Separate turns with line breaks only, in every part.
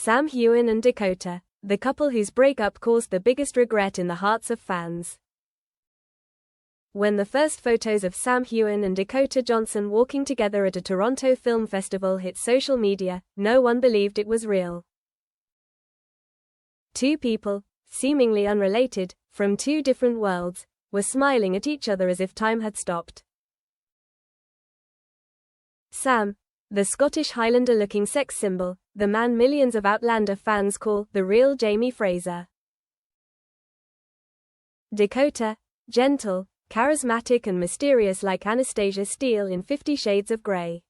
Sam Heughan and Dakota, the couple whose breakup caused the biggest regret in the hearts of fans. When the first photos of Sam Heughan and Dakota Johnson walking together at a Toronto film festival hit social media, no one believed it was real. Two people, seemingly unrelated, from two different worlds, were smiling at each other as if time had stopped. Sam, the Scottish Highlander-looking sex symbol, the man millions of Outlander fans call the real Jamie Fraser. Dakota, gentle, charismatic and mysterious like Anastasia Steele in 50 Shades of Grey.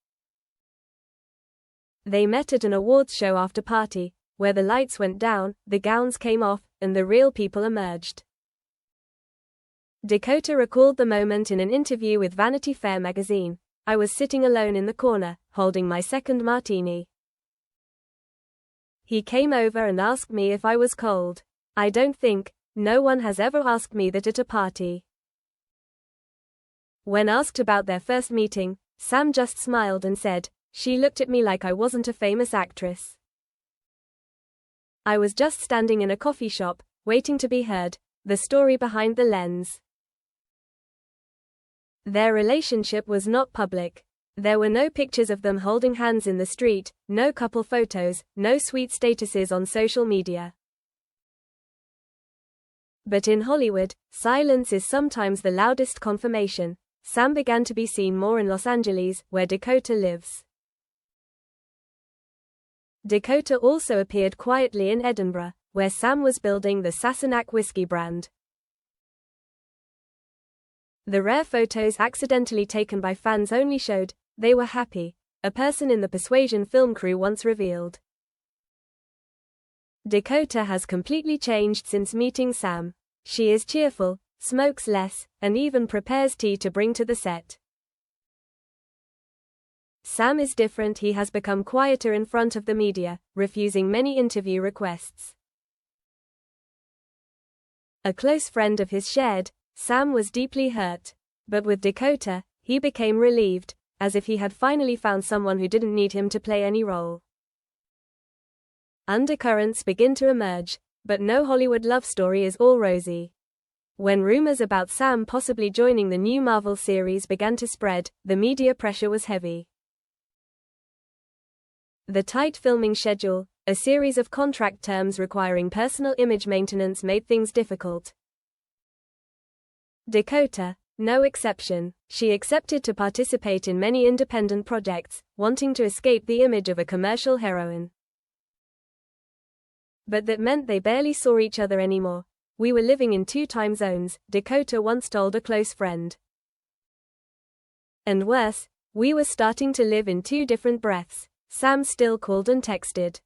They met at an awards show after party, where the lights went down, the gowns came off, and the real people emerged. Dakota recalled the moment in an interview with Vanity Fair magazine. "I was sitting alone in the corner, holding my second martini. He came over and asked me if I was cold. No one has ever asked me that at a party." When asked about their first meeting, Sam just smiled and said, "She looked at me like I wasn't a famous actress. I was just standing in a coffee shop, waiting to be heard." The story behind the lens. Their relationship was not public. There were no pictures of them holding hands in the street, no couple photos, no sweet statuses on social media. But in Hollywood, silence is sometimes the loudest confirmation. Sam began to be seen more in Los Angeles, where Dakota lives. Dakota also appeared quietly in Edinburgh, where Sam was building the Sassenach whiskey brand. The rare photos accidentally taken by fans only showed they were happy, a person in the Persuasion film crew once revealed. Dakota has completely changed since meeting Sam. She is cheerful, smokes less, and even prepares tea to bring to the set. Sam is different. He has become quieter in front of the media, refusing many interview requests. A close friend of his shared, "Sam was deeply hurt." But with Dakota, he became relieved, as if he had finally found someone who didn't need him to play any role. Undercurrents begin to emerge, but no Hollywood love story is all rosy. When rumors about Sam possibly joining the new Marvel series began to spread, the media pressure was heavy. The tight filming schedule, a series of contract terms requiring personal image maintenance, made things difficult. Dakota, no exception. She accepted to participate in many independent projects, wanting to escape the image of a commercial heroine. But that meant they barely saw each other anymore. "We were living in two time zones," Dakota once told a close friend. "And worse, we were starting to live in two different breaths." Sam still called and texted.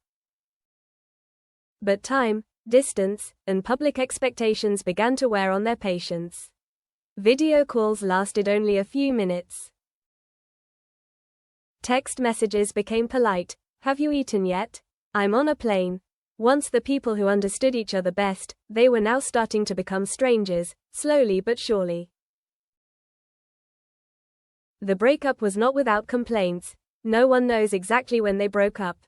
But time, distance, and public expectations began to wear on their patience. Video calls lasted only a few minutes. Text messages became polite. "Have you eaten yet? I'm on a plane." Once the people who understood each other best, they were now starting to become strangers, slowly but surely. The breakup was not without complaints. No one knows exactly when they broke up.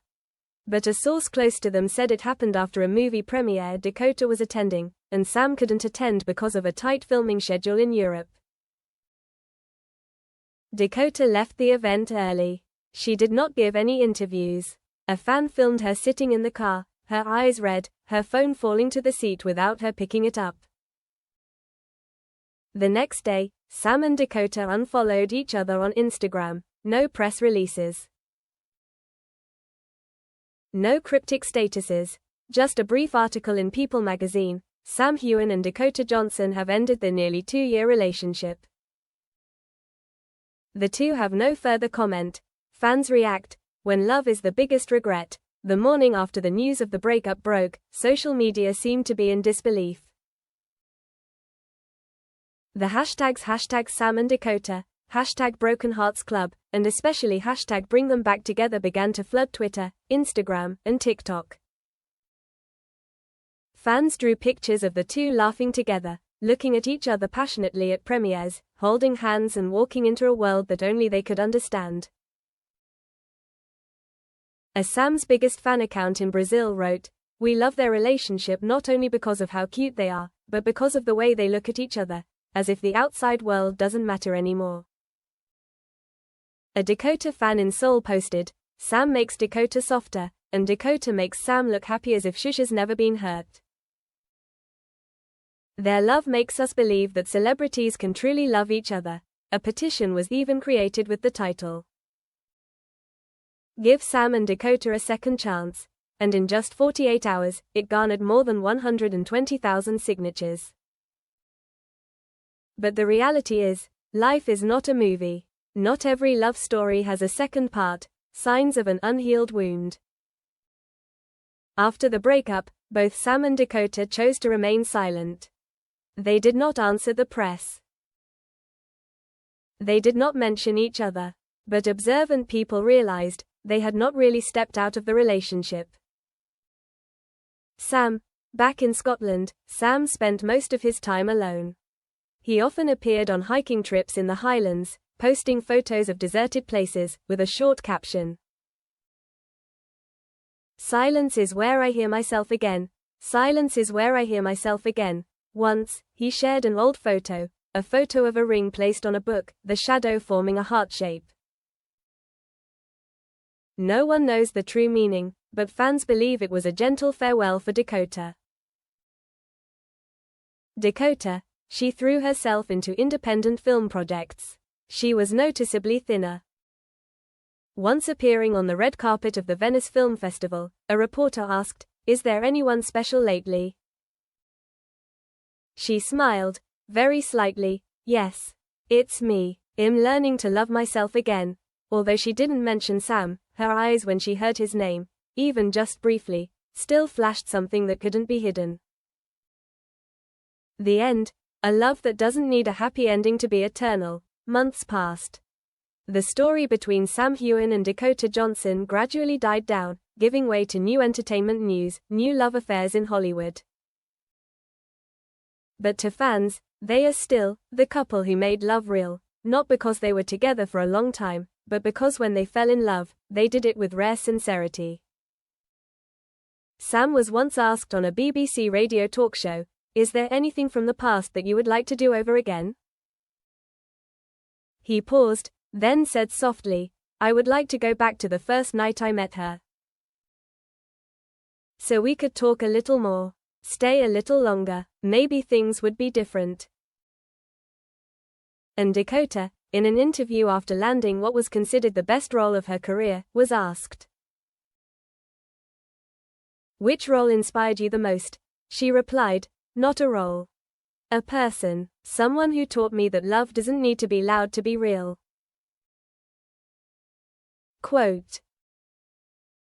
But a source close to them said it happened after a movie premiere Dakota was attending, and Sam couldn't attend because of a tight filming schedule in Europe. Dakota left the event early. She did not give any interviews. A fan filmed her sitting in the car, her eyes red, her phone falling to the seat without her picking it up. The next day, Sam and Dakota unfollowed each other on Instagram. No press releases. No cryptic statuses. Just a brief article in People magazine. Sam Heughan and Dakota Johnson have ended their nearly 2-year relationship. The two have no further comment. Fans react. When love is the biggest regret. The morning after the news of the breakup broke, social media seemed to be in disbelief. The hashtags #Sam and Dakota, #BrokenHeartsClub, and especially #BringThemBackTogether began to flood Twitter, Instagram, and TikTok. Fans drew pictures of the two laughing together, looking at each other passionately at premieres, holding hands and walking into a world that only they could understand. A Sam's biggest fan account in Brazil wrote, "We love their relationship not only because of how cute they are, but because of the way they look at each other, as if the outside world doesn't matter anymore." A Dakota fan in Seoul posted, "Sam makes Dakota softer, and Dakota makes Sam look happy as if Shush has never been hurt. Their love makes us believe that celebrities can truly love each other." A petition was even created with the title, "Give Sam and Dakota a second chance," and in just 48 hours, it garnered more than 120,000 signatures. But the reality is, life is not a movie. Not every love story has a second part, signs of an unhealed wound. After the breakup, both Sam and Dakota chose to remain silent. They did not answer the press. They did not mention each other. But observant people realized, they had not really stepped out of the relationship. Sam. Back in Scotland, Sam spent most of his time alone. He often appeared on hiking trips in the Highlands, posting photos of deserted places, with a short caption. "Silence is where I hear myself again. Silence is where I hear myself again." Once, he shared an old photo, a photo of a ring placed on a book, the shadow forming a heart shape. No one knows the true meaning, but fans believe it was a gentle farewell for Dakota. Dakota, she threw herself into independent film projects. She was noticeably thinner. Once appearing on the red carpet of the Venice Film Festival, a reporter asked, "Is there anyone special lately?" She smiled, very slightly, "Yes. It's me. I'm learning to love myself again." Although she didn't mention Sam, her eyes when she heard his name, even just briefly, still flashed something that couldn't be hidden. The end. A love that doesn't need a happy ending to be eternal. Months passed. The story between Sam Heughan and Dakota Johnson gradually died down, giving way to new entertainment news, new love affairs in Hollywood. But to fans, they are still the couple who made love real, not because they were together for a long time, but because when they fell in love, they did it with rare sincerity. Sam was once asked on a BBC radio talk show, "Is there anything from the past that you would like to do over again?" He paused, then said softly, "I would like to go back to the first night I met her. So we could talk a little more. Stay a little longer. Maybe things would be different." And Dakota, in an interview after landing what was considered the best role of her career, was asked, "Which role inspired you the most?" She replied, "Not a role. A person. Someone who taught me that love doesn't need to be loud to be real." Quote,